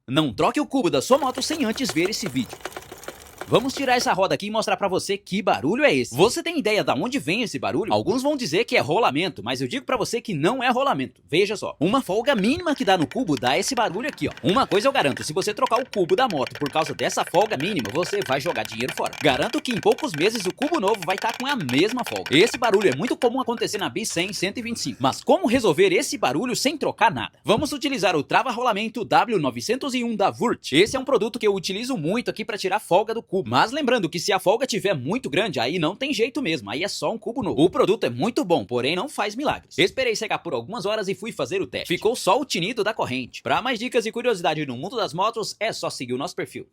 Não troque o cubo da sua moto sem antes ver esse vídeo. Vamos tirar essa roda aqui e mostrar pra você que barulho é esse. Você tem ideia de onde vem esse barulho? Alguns vão dizer que é rolamento, mas eu digo pra você que não é rolamento. Veja só, uma folga mínima que dá no cubo dá esse barulho aqui, ó. Uma coisa eu garanto, se você trocar o cubo da moto por causa dessa folga mínima, você vai jogar dinheiro fora. Garanto que em poucos meses o cubo novo vai estar com a mesma folga. Esse barulho é muito comum acontecer na B100 125. Mas como resolver esse barulho sem trocar nada? Vamos utilizar o trava-rolamento W901 da Wurth. Esse é um produto que eu utilizo muito aqui pra tirar folga do cubo. Mas lembrando que se a folga tiver muito grande, aí não tem jeito mesmo, aí é só um cubo novo. O produto é muito bom, porém não faz milagres. Esperei secar por algumas horas e fui fazer o teste. Ficou só o tinido da corrente. Para mais dicas e curiosidade no mundo das motos, é só seguir o nosso perfil.